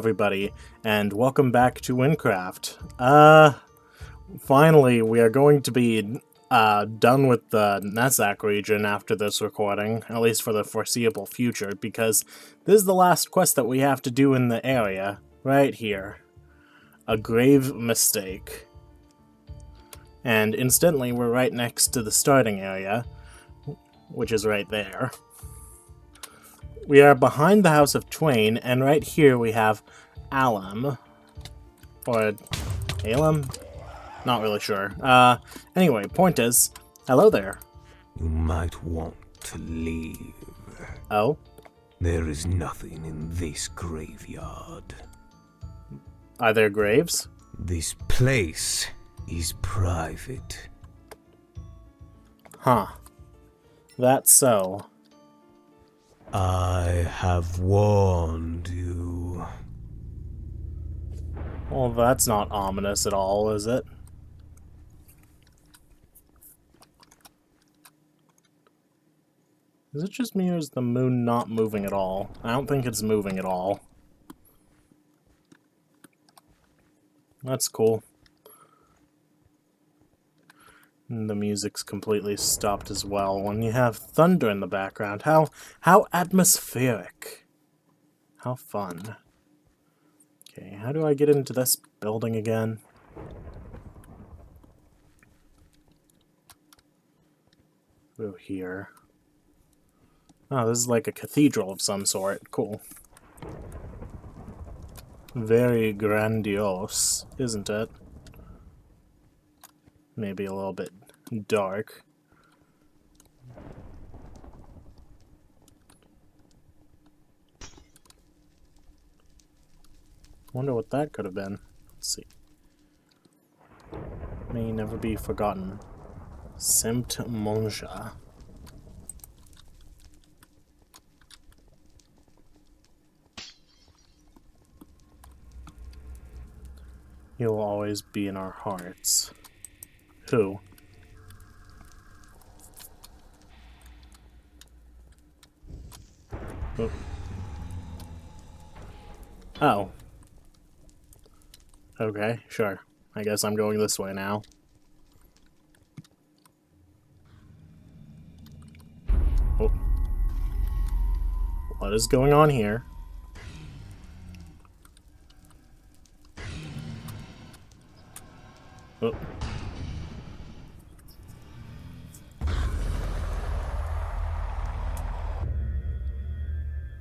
everybody, and welcome back to Wynncraft. Finally, we are going to be done with the Nasea region after this recording, at least for the foreseeable future, because this is the last quest that we have to do in the area, right here. A grave mistake. And instantly, we're right next to the starting area, which is right there. We are behind the House of Twain, and right here we have Alum. Or Alum? Not really sure. Anyway, point is, hello there. You might want to leave. Oh? There is nothing in this graveyard. Are there graves? This place is private. Huh. That's so. I have warned you. Well, that's not ominous at all, is it? Is it just me, or is the moon not moving at all? I don't think it's moving at all. That's cool. And the music's completely stopped as well when you have thunder in the background. How atmospheric. How fun. Okay, how do I get into this building again? Go here. Oh, this is like a cathedral of some sort. Cool. Very grandiose, isn't it? Maybe a little bit dark. Wonder what that could have been. Let's see. May never be forgotten. Saint Monja. You'll always be in our hearts. Who? Oh. Oh. Okay, sure. I guess I'm going this way now. Oh. What is going on here? Oh.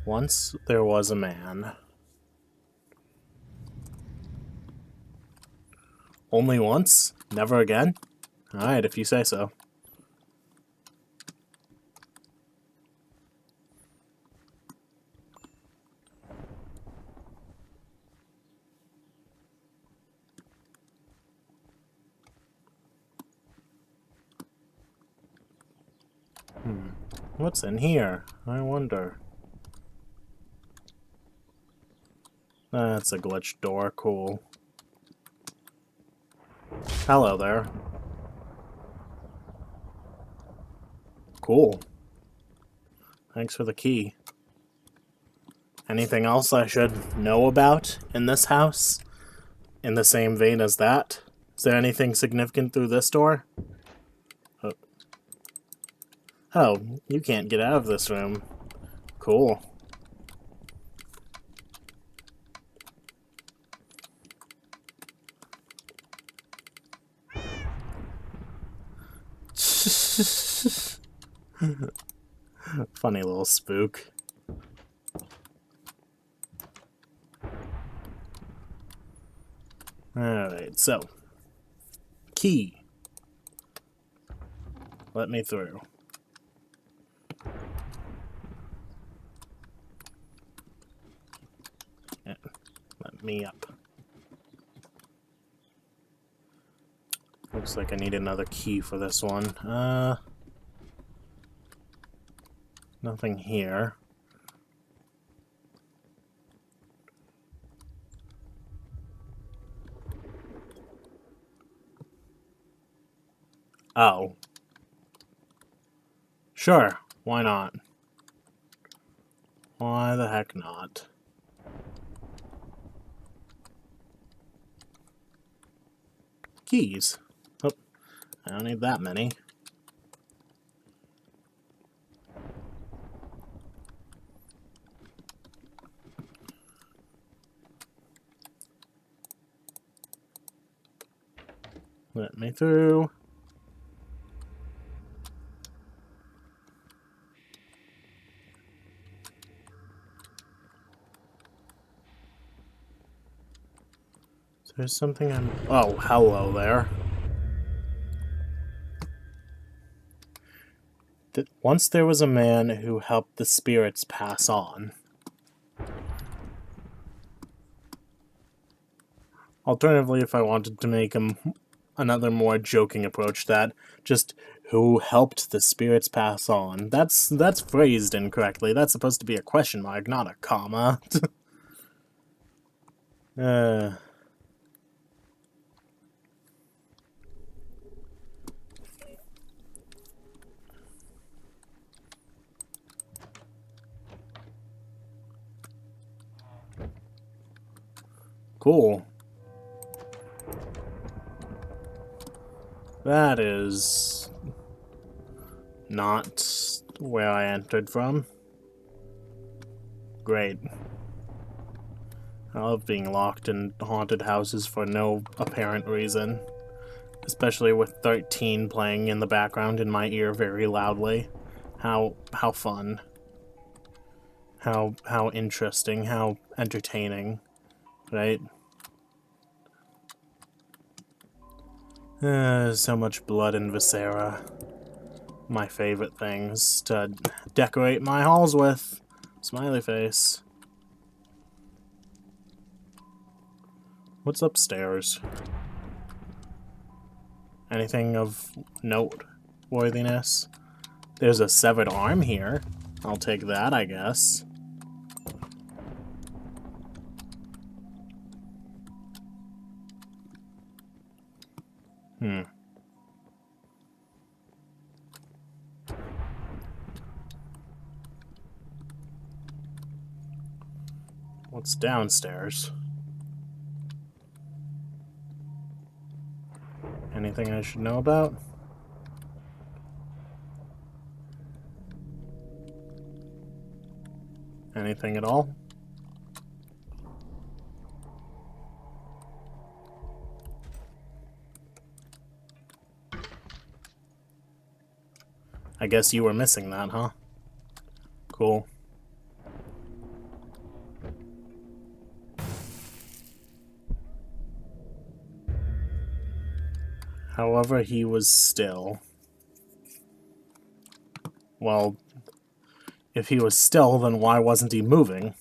Once there was a man. Only once? Never again? Alright, if you say so. What's in here? I wonder. That's a glitched door. Cool. Hello there. Cool. Thanks for the key. Anything else I should know about in this house? In the same vein as that? Is there anything significant through this door? Oh, you can't get out of this room. Cool. Funny little spook. Alright, so. Key. Let me through. Yeah, let me up. Looks like I need another key for this one. Nothing here. Oh. Sure, why not? Why the heck not? keys. Oh, I don't need that many. Let me through. There's something I'm... Oh, hello there. Once there was a man who helped the spirits pass on. Alternatively, if I wanted to make him another more joking approach, that just who helped the spirits pass on. That's phrased incorrectly. That's supposed to be a question mark, not a comma. Cool. That is not where I entered from. Great. I love being locked in haunted houses for no apparent reason. Especially with 13 playing in the background in my ear very loudly. How fun. How interesting, how entertaining. Right? So much blood and viscera. My favorite things to decorate my halls with. Smiley face. What's upstairs? Anything of noteworthiness? There's a severed arm here. I'll take that, I guess. What's downstairs? Anything I should know about? Anything at all? I guess you were missing that, huh? Cool. However, he was still. Well, if he was still, then why wasn't he moving?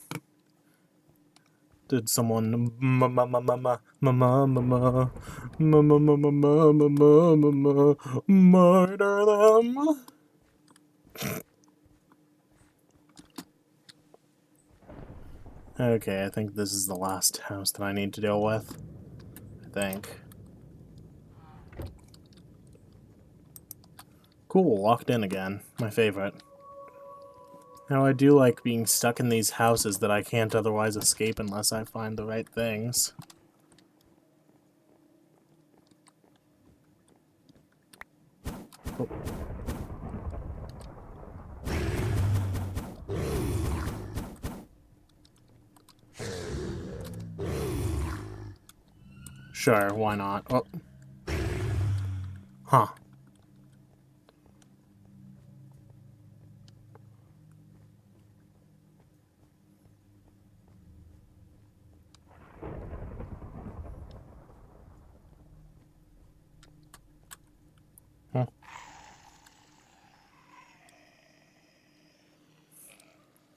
Did someone murder them? Okay, I think this is the last house that I need to deal with. I think. Cool, locked in again. My favorite. Now, I do like being stuck in these houses that I can't otherwise escape unless I find the right things. Oh. Sure, why not? Oh. Huh.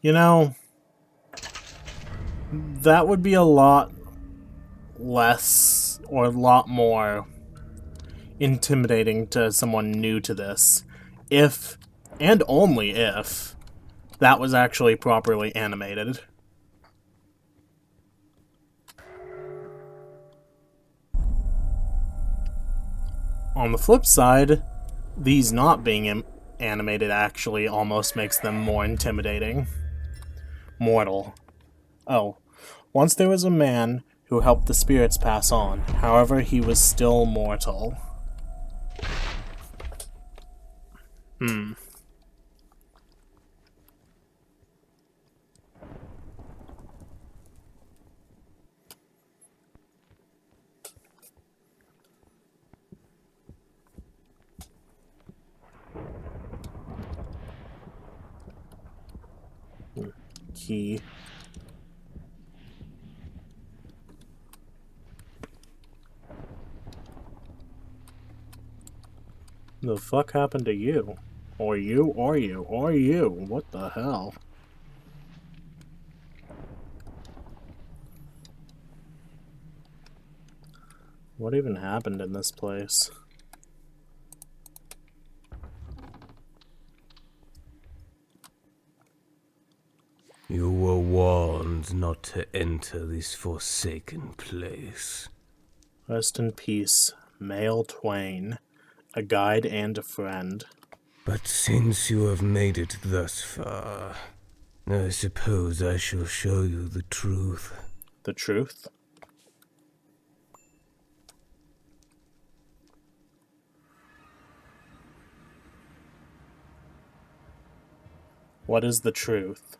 You know, that would be a lot less, or a lot more, intimidating to someone new to this, if, and only if, that was actually properly animated. On the flip side, these not being animated actually almost makes them more intimidating. Mortal. Oh. Once there was a man who helped the spirits pass on. However, he was still mortal. Key. The fuck happened to you? Or you, or you, or you? What the hell? What even happened in this place? You were warned not to enter this forsaken place. Rest in peace, Male Twain, a guide and a friend. But since you have made it thus far, I suppose I shall show you the truth. The truth? What is the truth?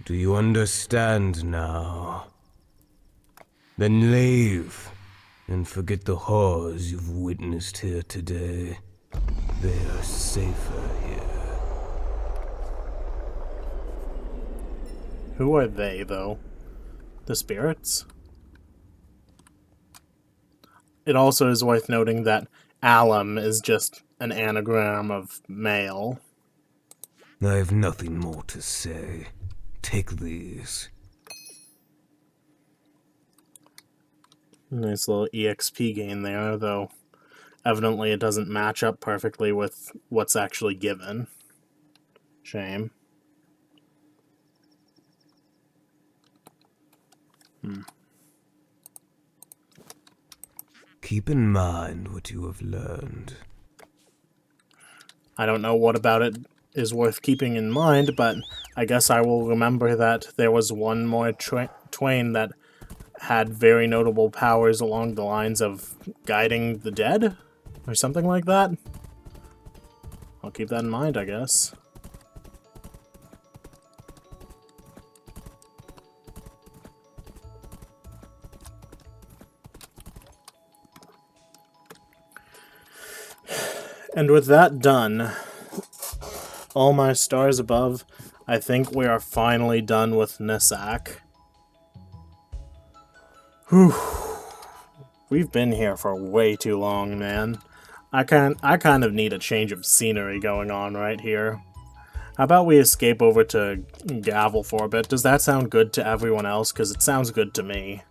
Do you understand now? Then leave, and forget the horrors you've witnessed here today. They are safer here. Who are they, though? The spirits? It also is worth noting that alum is just an anagram of male. I have nothing more to say. Take these. Nice little EXP gain there, though evidently it doesn't match up perfectly with what's actually given. Shame. Keep in mind what you have learned. I don't know what about it is worth keeping in mind, but I guess I will remember that there was one more Twain that had very notable powers along the lines of guiding the dead, or something like that. I'll keep that in mind, I guess. And with that done, all my stars above, I think we are finally done with Nasea. Whew. We've been here for way too long, man. I kind of need a change of scenery going on right here. How about we escape over to Gavel for a bit? Does that sound good to everyone else? Because it sounds good to me.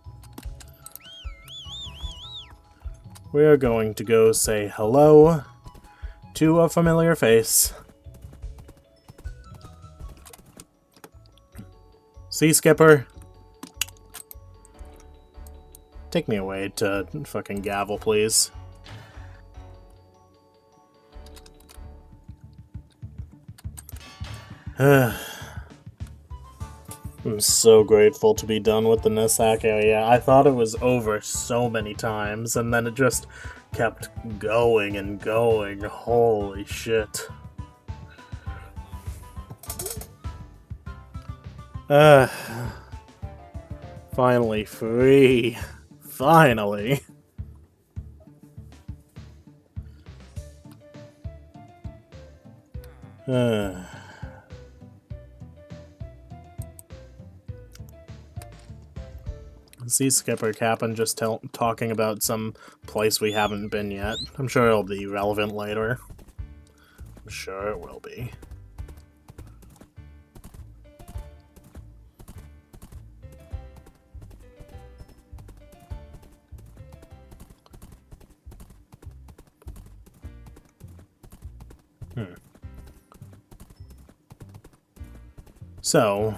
We're going to go say hello to a familiar face. See, Skipper? Take me away to fucking Gavel, please. I'm so grateful to be done with the Nasea area. I thought it was over so many times, and then it just kept going and going. Holy shit. Finally free. Finally. See Skipper Cap'n just talking about some place we haven't been yet. I'm sure it'll be relevant later. I'm sure it will be. So,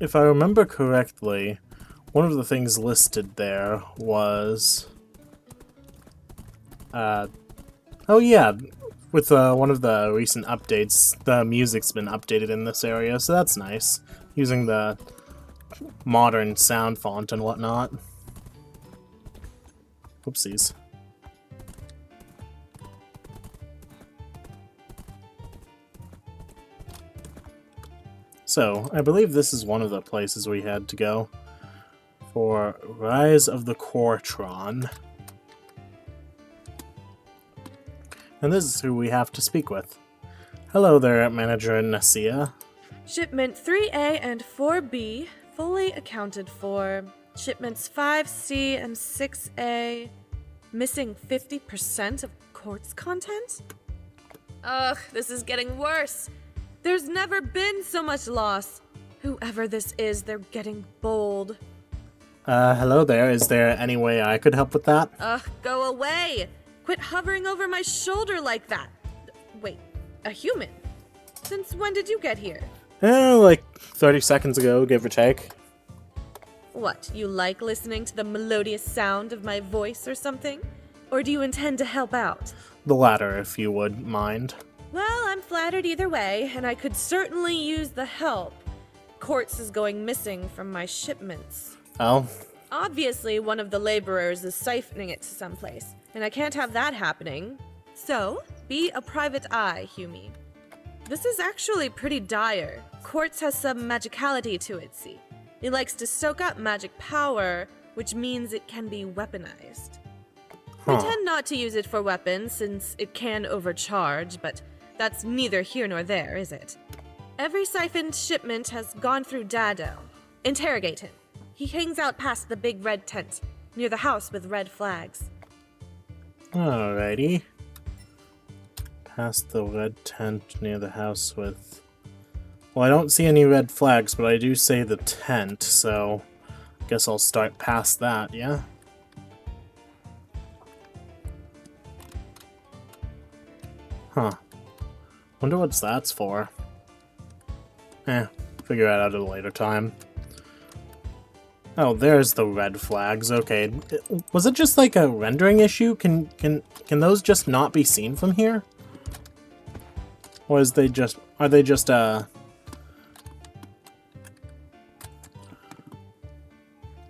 if I remember correctly, one of the things listed there was... oh yeah, with one of the recent updates, the music's been updated in this area, so that's nice. Using the modern sound font and whatnot. Oopsies. So, I believe this is one of the places we had to go for Rise of the Cortron. And this is who we have to speak with. Hello there, Manager Nasea. Shipment 3A and 4B fully accounted for. Shipments 5C and 6A missing 50% of quartz content? Ugh, this is getting worse. There's never been so much loss. Whoever this is, they're getting bold. Hello there. Is there any way I could help with that? Ugh, go away! Quit hovering over my shoulder like that. Wait, a human? Since when did you get here? Like 30 seconds ago, give or take. What, you like listening to the melodious sound of my voice or something? Or do you intend to help out? The latter, if you would mind. Well, I'm flattered either way, and I could certainly use the help. Quartz is going missing from my shipments. Oh? Obviously, one of the laborers is siphoning it to someplace, and I can't have that happening. So, be a private eye, Humi. This is actually pretty dire. Quartz has some magicality to it, see? It likes to soak up magic power, which means it can be weaponized. We tend not to use it for weapons, since it can overcharge, but that's neither here nor there, is it? Every siphoned shipment has gone through Dado. Interrogate him. He hangs out past the big red tent, near the house with red flags. Alrighty. Past the red tent near the house with... Well, I don't see any red flags, but I do see the tent, so... I guess I'll start past that, yeah? Huh. Wonder what that's for. Figure it out at a later time. Oh, there's the red flags. Okay. Was it just like a rendering issue? Can those just not be seen from here? Or is they just... Are they just, Are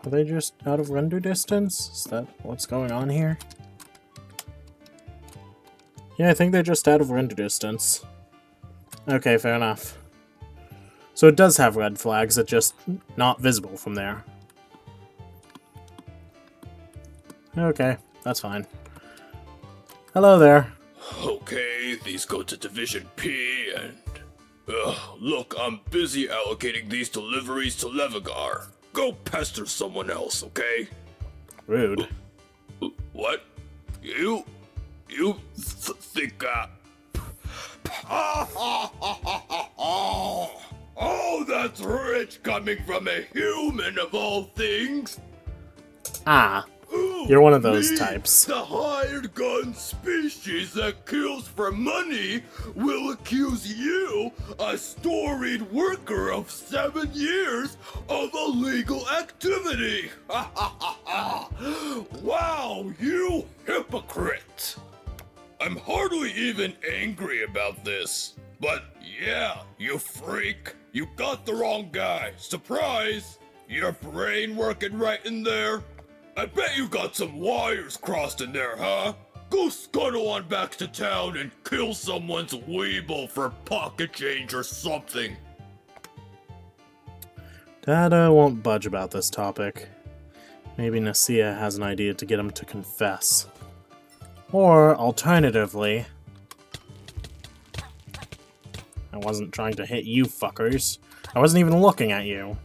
they just out of render distance? Is that what's going on here? Yeah, I think they're just out of render distance. Okay, fair enough. So it does have red flags, it's just not visible from there. Okay, that's fine. Hello there. Okay, these go to Division P, and... look, I'm busy allocating these deliveries to Levigar. Go pester someone else, okay? Rude. What? You think, Oh, that's rich coming from a human of all things! Ah, you're one of those Me, types. The hired gun species that kills for money will accuse you, a storied worker of 7 years, of illegal activity! Wow, you hypocrite! I'm hardly even angry about this. But yeah, you freak, you got the wrong guy. Surprise! Your brain working right in there? I bet you got some wires crossed in there, huh? Go scuttle on back to town and kill someone's weeble for pocket change or something. Dada won't budge about this topic. Maybe Nasea has an idea to get him to confess. Or, alternatively... I wasn't trying to hit you fuckers. I wasn't even looking at you.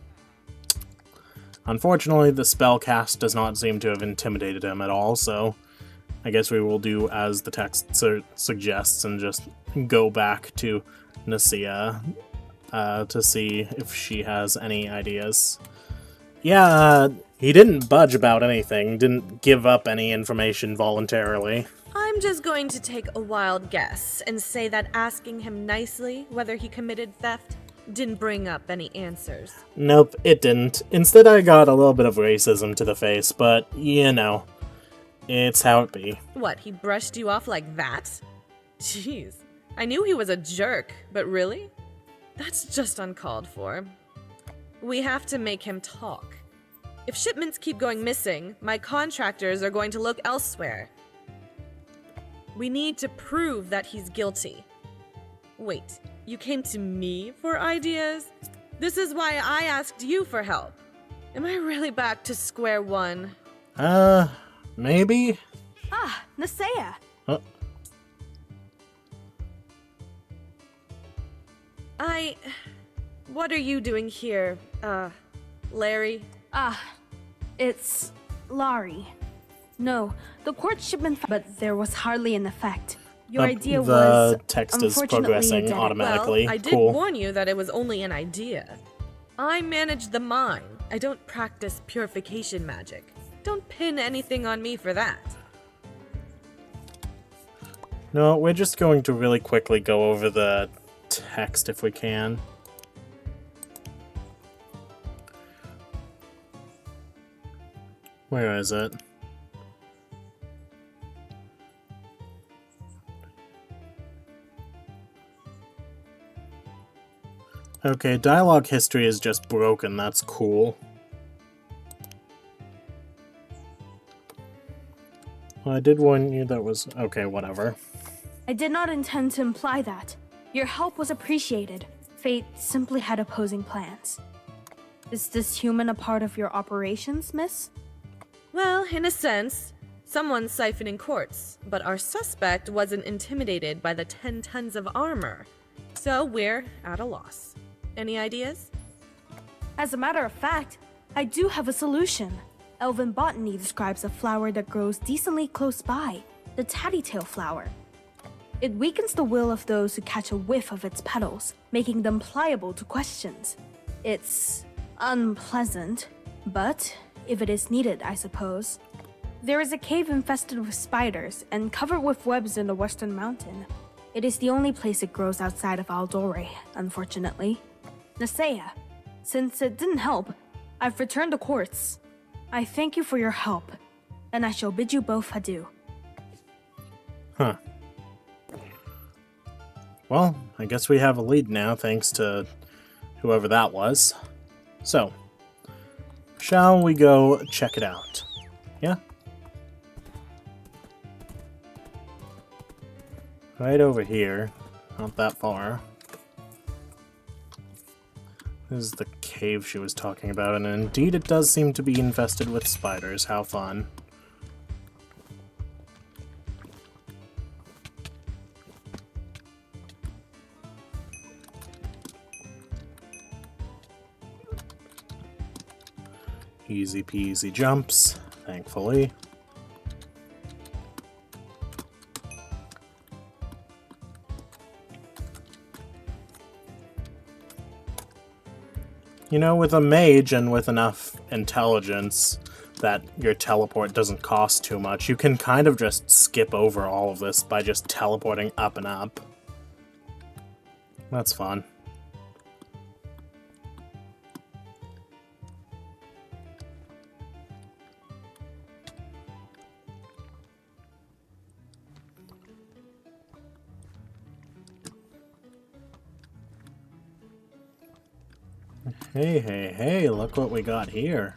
Unfortunately, the spell cast does not seem to have intimidated him at all, so I guess we will do as the text suggests and just go back to Nasea to see if she has any ideas. Yeah, he didn't budge about anything, didn't give up any information voluntarily. I'm just going to take a wild guess and say that asking him nicely whether he committed theft didn't bring up any answers. Nope, it didn't. Instead, I got a little bit of racism to the face, but, you know, it's how it be. What, he brushed you off like that? Jeez, I knew he was a jerk, but really? That's just uncalled for. We have to make him talk. If shipments keep going missing, my contractors are going to look elsewhere. We need to prove that he's guilty. Wait, you came to me for ideas? This is why I asked you for help. Am I really back to square one? Maybe? Ah, Nasea. What are you doing here, Larry? It's Laurie. No, the court shipment, but there was hardly an effect. Your idea was the text is unfortunately progressing dead. automatically. Well, I did Cool. warn you that it was only an idea. I manage the mine. I don't practice purification magic. Don't pin anything on me for that. No, we're just going to really quickly go over the text if we can. Where is it? Okay, dialogue history is just broken. That's cool. Well, I did warn you that was... Okay, whatever. I did not intend to imply that. Your help was appreciated. Fate simply had opposing plans. Is this human a part of your operations, miss? Well, in a sense, someone's siphoning quartz, but our suspect wasn't intimidated by the 10 tons of armor. So we're at a loss. Any ideas? As a matter of fact, I do have a solution. Elven botany describes a flower that grows decently close by, the tattlytail flower. It weakens the will of those who catch a whiff of its petals, making them pliable to questions. It's unpleasant, but if it is needed, I suppose. There is a cave infested with spiders and covered with webs in the western mountain. It is the only place it grows outside of Aldore, unfortunately. Nasea, since it didn't help, I've returned the quartz. I thank you for your help, and I shall bid you both adieu. Huh. Well, I guess we have a lead now, thanks to whoever that was. So, shall we go check it out? Yeah? Right over here. Not that far. This is the cave she was talking about, and indeed it does seem to be infested with spiders. How fun. Easy peasy jumps, thankfully. You know, with a mage and with enough intelligence that your teleport doesn't cost too much, you can kind of just skip over all of this by just teleporting up and up. That's fun. Hey, hey, hey, look what we got here.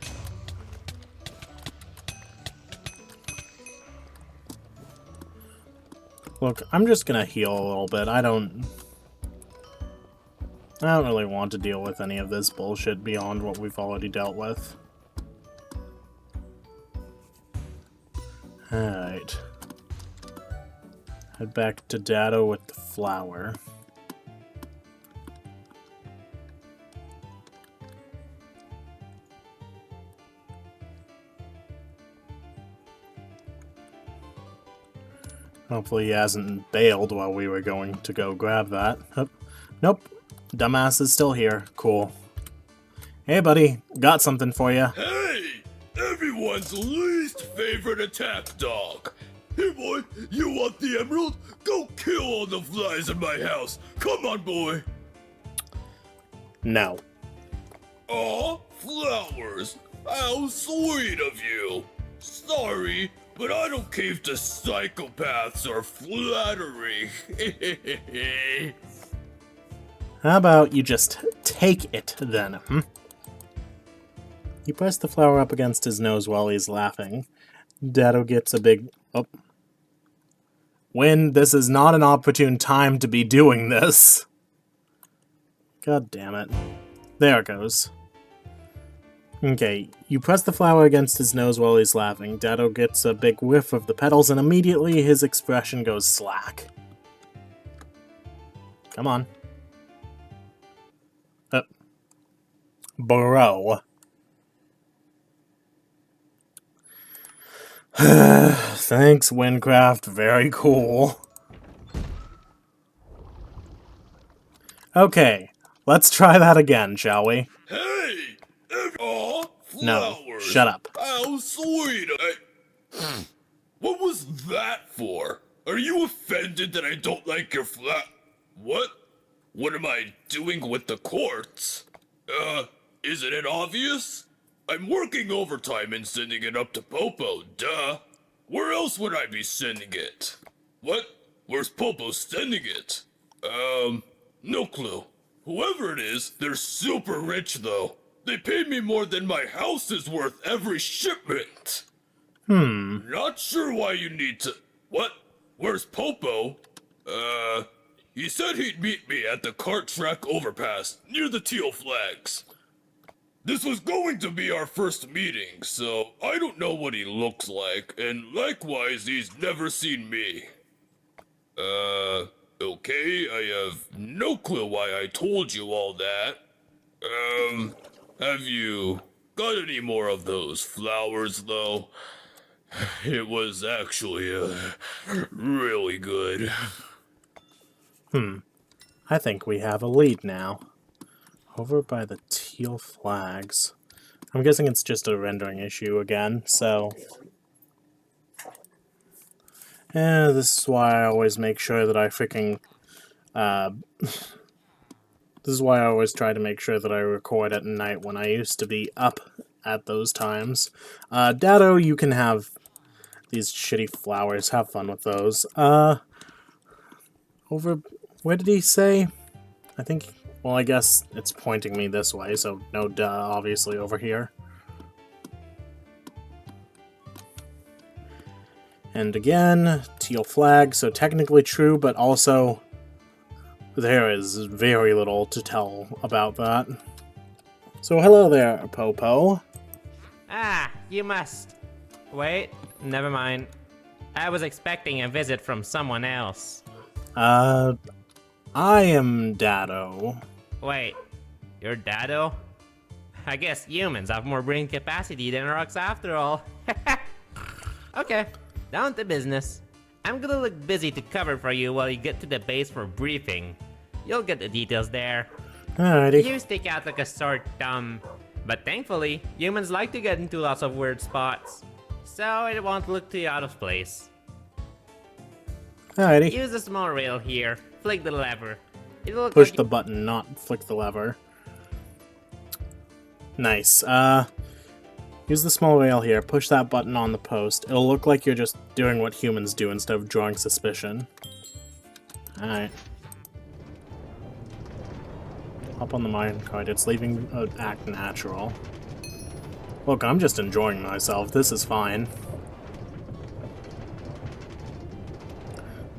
Look, I'm just gonna heal a little bit. I don't really want to deal with any of this bullshit beyond what we've already dealt with. Alright. Head back to Dado with the flower. Hopefully he hasn't bailed while we were going to go grab that. Nope. Dumbass is still here. Cool. Hey, buddy. Got something for you. Hey! Everyone's least favorite attack dog. Hey boy, you want the emerald? Go kill all the flies in my house. Come on, boy. No. Aw, flowers. How sweet of you. Sorry, but I don't cave to psychopaths or flattery. How about you just take it, then, You press the flower up against his nose while he's laughing. Dado gets a big... Oh. Wynn, this is not an opportune time to be doing this. God damn it. There it goes. Okay, you press the flower against his nose while he's laughing. Dado gets a big whiff of the petals, and immediately his expression goes slack. Come on. Bro. Thanks, Wynncraft. Very cool. Okay, let's try that again, shall we? Hey! Aw, flowers. No, shut up. How sweet. What was that for? Are you offended that I don't like your What? What am I doing with the quartz? Isn't it obvious? I'm working overtime and sending it up to Popo, duh. Where else would I be sending it? What? Where's Popo sending it? No clue. Whoever it is, they're super rich though. They paid me more than my house is worth every shipment. Not sure why you need to... What? Where's Popo? He said he'd meet me at the cart track overpass near the teal flags. This was going to be our first meeting, so I don't know what he looks like, and likewise, he's never seen me. Okay, I have no clue why I told you all that. Have you got any more of those flowers, though? It was actually, really good. I think we have a lead now. Over by the teal flags. I'm guessing it's just a rendering issue again, so... this is why I always make sure that I freaking... this is why I always try to make sure that I record at night when I used to be up at those times. Dado, you can have these shitty flowers. Have fun with those. Over... Where did he say? I think... Well, I guess it's pointing me this way, so no duh, obviously over here. And again, teal flag, so technically true, but also there is very little to tell about that. So hello there, Popo. Ah, you must. Wait, never mind. I was expecting a visit from someone else. I am Dado. Wait, you're Dado? I guess humans have more brain capacity than rocks after all. Okay, down to business. I'm gonna look busy to cover for you while you get to the base for briefing. You'll get the details there. Alrighty. You stick out like a sore thumb, but thankfully, humans like to get into lots of weird spots, so it won't look too out of place. Alrighty. Use the small rail here, flick the lever. It'll look Push like the button, not flick the lever. Nice. Use the small rail here, push that button on the post. It'll look like you're just doing what humans do instead of drawing suspicion. Alright. Hop on the minecart, it's leaving act natural. Look, I'm just enjoying myself, this is fine.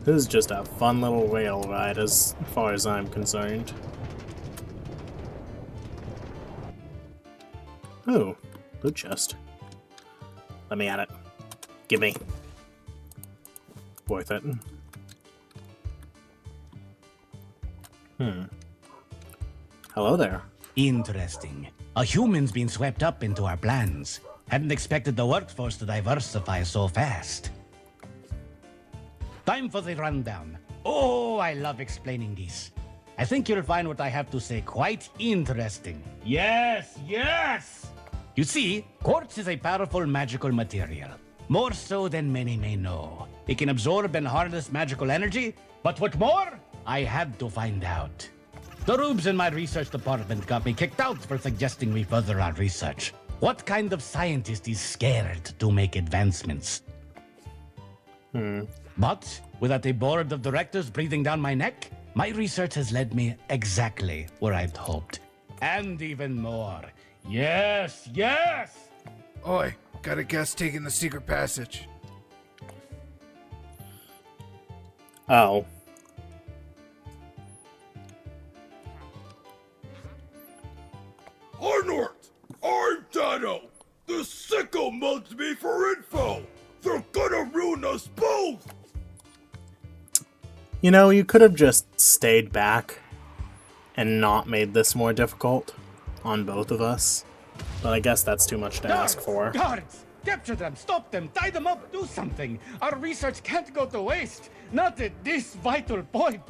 This is just a fun little rail ride as far as I'm concerned. Oh, loot chest. Let me at it. Give me. Worth it. Hello there. Interesting. A human's been swept up into our plans. Hadn't expected the workforce to diversify so fast. time for the rundown. Oh, I love explaining this. I think you'll find what I have to say quite interesting. Yes, yes! You see, quartz is a powerful magical material. More so than many may know. It can absorb and harness magical energy, but what more? I had to find out. The rubes in my research department got me kicked out for suggesting we further our research. What kind of scientist is scared to make advancements? But without a board of directors breathing down my neck, my research has led me exactly where I'd hoped. And even more. Yes, yes! Oi, got a guest taking the secret passage. Oh. Arnort! I'm Dado! The sicko mugged me for info! They're gonna ruin us both! You know, you could have just stayed back and not made this more difficult on both of us. But I guess that's too much to ask for. Guards! Capture them, stop them, tie them up, do something! Our research can't go to waste! Not at this vital point!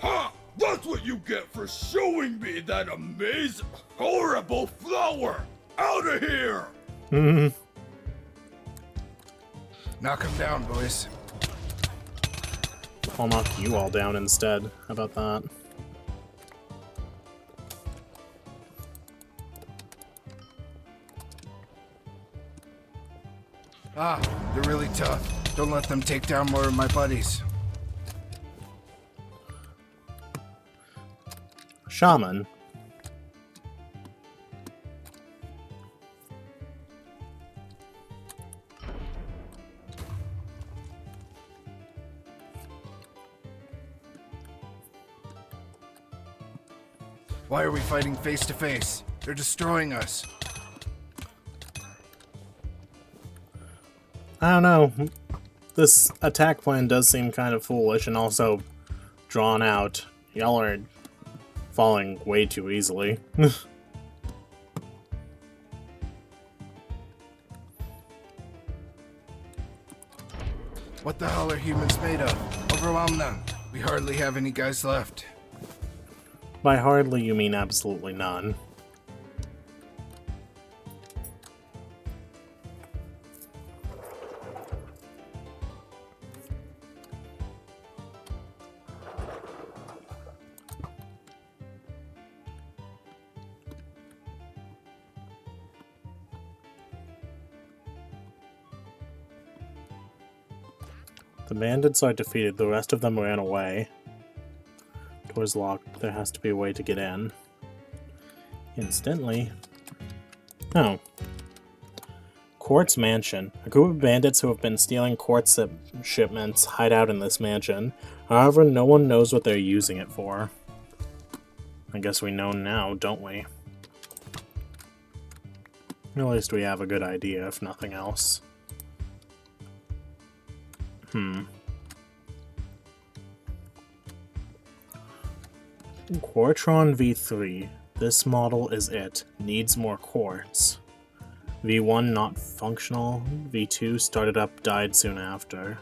Ha! That's what you get for showing me that amazing, horrible flower! Out of here! Knock him down, boys. I'll knock you all down instead. How about that? Ah, they're really tough. Don't let them take down more of my buddies. Shaman. Why are we fighting face to face? They're destroying us. I don't know. This attack plan does seem kind of foolish and also drawn out. Y'all are falling way too easily. What the hell are humans made of? Overwhelm them. We hardly have any guys left. By hardly, you mean absolutely none. The bandits are defeated. The rest of them ran away. Door's locked. There has to be a way to get in. Instantly. Oh. Quartz Mansion. A group of bandits who have been stealing quartz shipments hide out in this mansion. However, no one knows what they're using it for. I guess we know now, don't we? At least we have a good idea, if nothing else. Quartron V3. This model is it. Needs more quartz. V1 not functional. V2 started up, died soon after.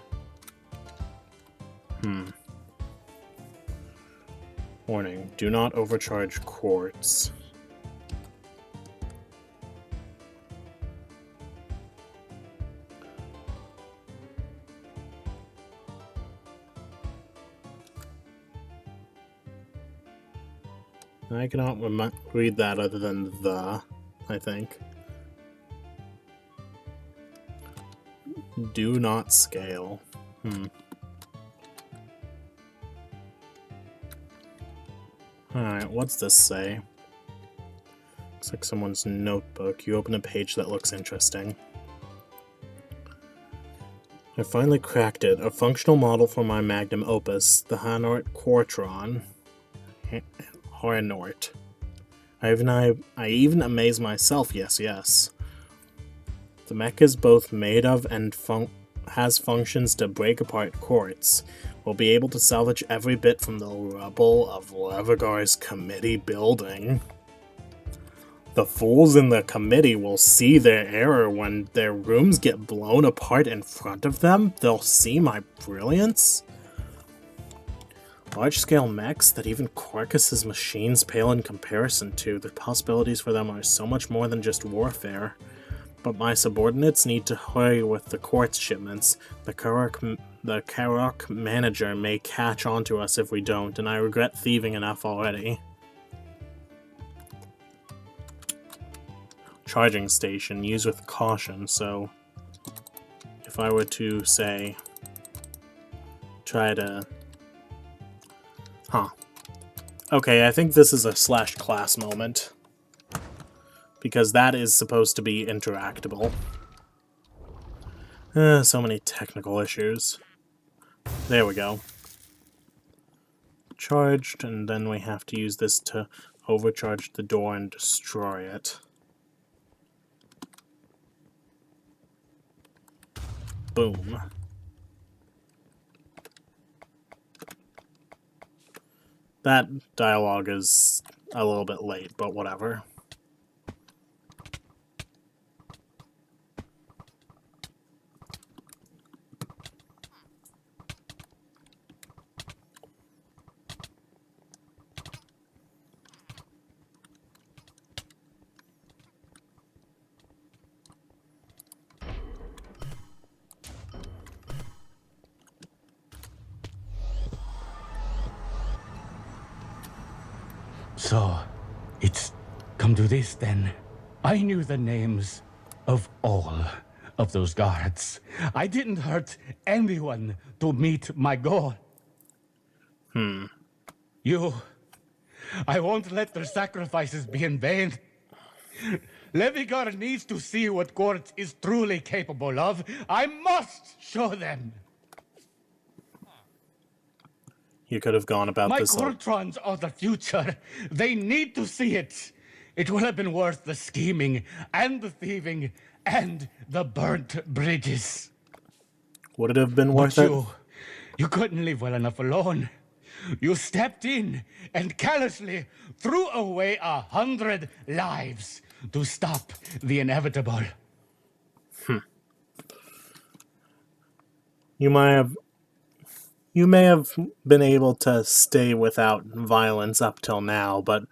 Warning. Do not overcharge quartz. I cannot read that other than the, I think. Do not scale. Alright, what's this say? Looks like someone's notebook. You open a page that looks interesting. I finally cracked it. A functional model for my magnum opus, the Hanorte Quartron. Hanorte. I even amaze myself, yes. The mech is both made of and has functions to break apart quartz. We'll be able to salvage every bit from the rubble of Levigar's committee building. The fools in the committee will see their error when their rooms get blown apart in front of them. They'll see my brilliance. Large-scale mechs that even Quarkus's machines pale in comparison to. The possibilities for them are so much more than just warfare. But my subordinates need to hurry with the quartz shipments. The Karok manager may catch on to us if we don't, and I regret thieving enough already. Charging station, use with caution, so if I were to say try to okay, I think this is a slash class moment because that is supposed to be interactable. So many technical issues. There we go. Charged, and then we have to use this to overcharge the door and destroy it. Boom. That dialogue is a little bit late, but whatever. So, it's come to this then. I knew the names of all of those guards. I didn't hurt anyone to meet my goal. I won't let their sacrifices be in vain. Levigar needs to see what Quartz is truly capable of. I must show them. You could have gone about My this. Quartrons are the future. They need to see it. It will have been worth the scheming and the thieving and the burnt bridges. Would it have been worth But it? you couldn't live well enough alone. You stepped in and callously threw away 100 lives to stop the inevitable. You may have been able to stay without violence up till now, but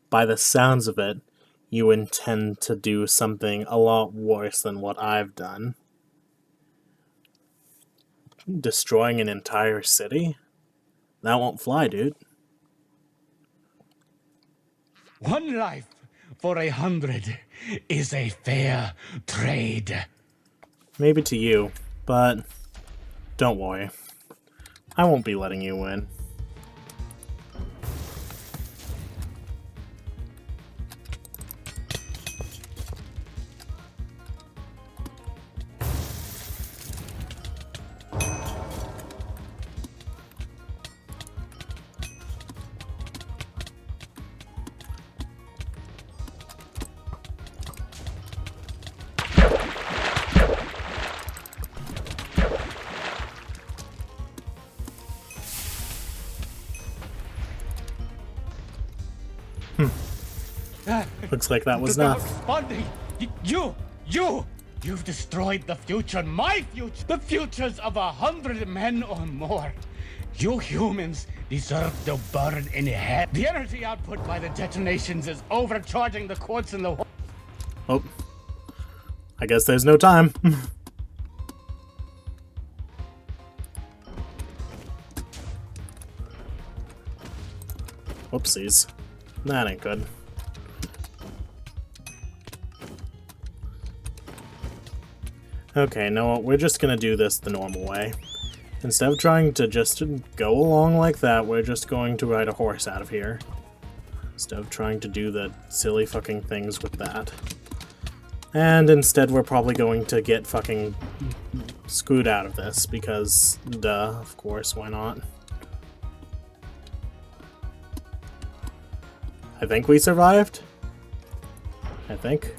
by the sounds of it, you intend to do something a lot worse than what I've done. Destroying an entire city? That won't fly, dude. 1 life for 100 is a fair trade. Maybe to you, but don't worry. I won't be letting you win. Looks like that was enough. Funding. You've destroyed the future, my future, the futures of 100 men or more. You humans deserve to burn in hell. The energy output by the detonations is overcharging the quartz in the... Oh. I guess there's no time. Whoopsies. That ain't good. Okay, no, we're just gonna do this the normal way. Instead of trying to just go along like that, we're just going to ride a horse out of here. Instead of trying to do the silly fucking things with that. And instead we're probably going to get fucking screwed out of this, because, duh, of course, why not? I think we survived? I think.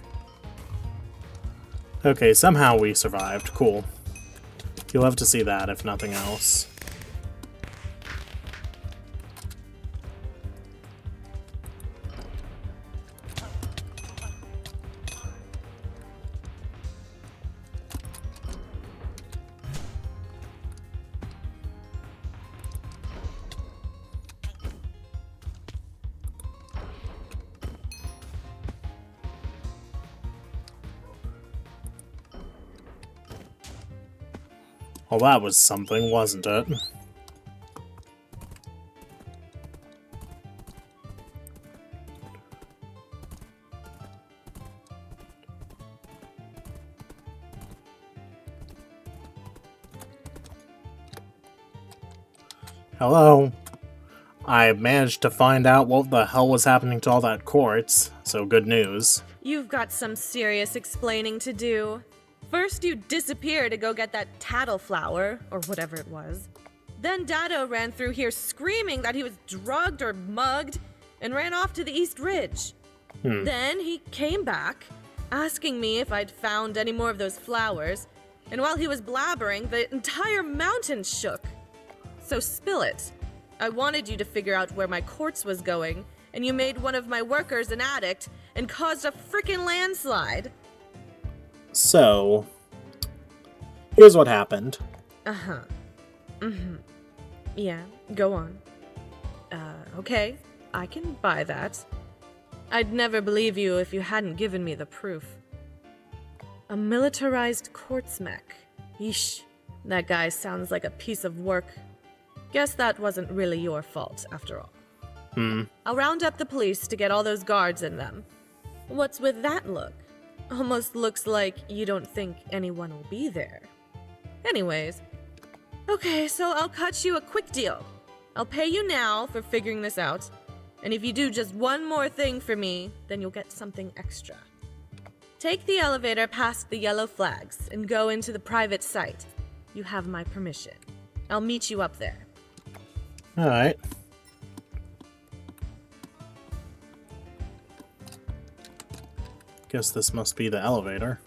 Okay, somehow we survived. Cool. You'll have to see that, if nothing else. Well, that was something, wasn't it? Hello? I managed to find out what the hell was happening to all that quartz, so good news. You've got some serious explaining to do. First, you disappeared to go get that tattle flower, or whatever it was. Then Dado ran through here screaming that he was drugged or mugged, and ran off to the East Ridge. Then he came back, asking me if I'd found any more of those flowers, and while he was blabbering, the entire mountain shook. So spill it. I wanted you to figure out where my quartz was going, and you made one of my workers an addict and caused a frickin' landslide. So, here's what happened. Yeah, go on. Okay, I can buy that. I'd never believe you if you hadn't given me the proof. A militarized quartz mech. Yeesh, that guy sounds like a piece of work. Guess that wasn't really your fault, after all. I'll round up the police to get all those guards in them. What's with that look? Almost looks like you don't think anyone will be there. Anyways, okay, so I'll cut you a quick deal. I'll pay you now for figuring this out, and if you do just one more thing for me, then you'll get something extra. Take the elevator past the yellow flags and go into the private site. You have my permission. I'll meet you up there. Alright. Guess this must be the elevator.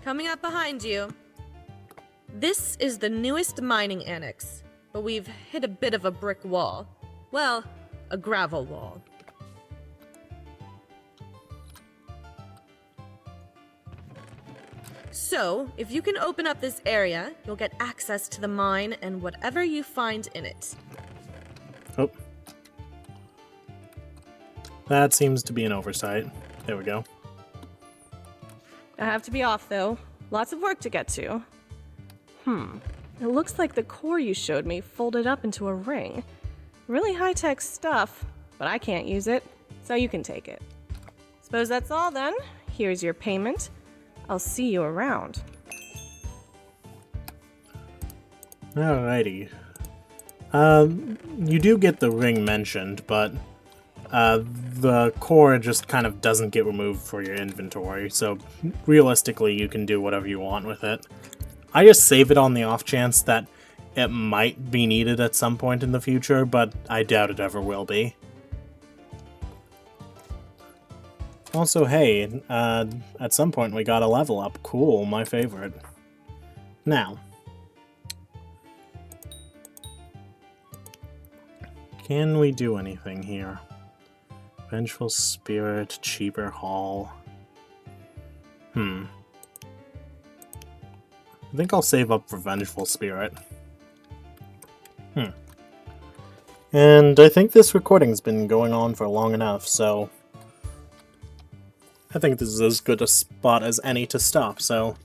Coming up behind you. This is the newest mining annex, but we've hit a bit of a brick wall. Well, a gravel wall. So, if you can open up this area, you'll get access to the mine and whatever you find in it. Oh. That seems to be an oversight. There we go. I have to be off, though. Lots of work to get to. It looks like the core you showed me folded up into a ring. Really high-tech stuff, but I can't use it, so you can take it. Suppose that's all, then. Here's your payment. I'll see you around. Alrighty. You do get the ring mentioned, but the core just kind of doesn't get removed for your inventory, so realistically you can do whatever you want with it. I just save it on the off chance that it might be needed at some point in the future, but I doubt it ever will be. Also, hey, at some point we got a level up. Cool, my favorite. Now, can we do anything here? Vengeful Spirit, cheaper haul. I think I'll save up for Vengeful Spirit. And I think this recording's been going on for long enough, so I think this is as good a spot as any to stop, so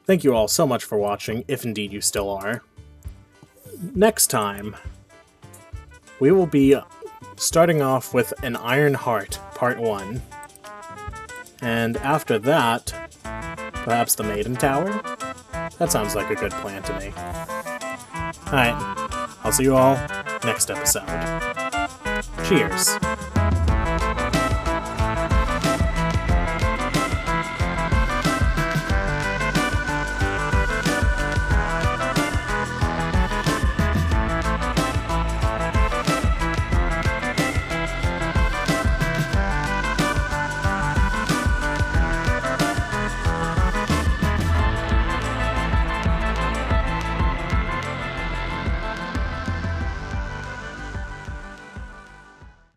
thank you all so much for watching, if indeed you still are. Next time, we will be starting off with an Iron Heart, Part 1. And after that, perhaps the Maiden Tower? That sounds like a good plan to me. Alright, I'll see you all next episode. Cheers.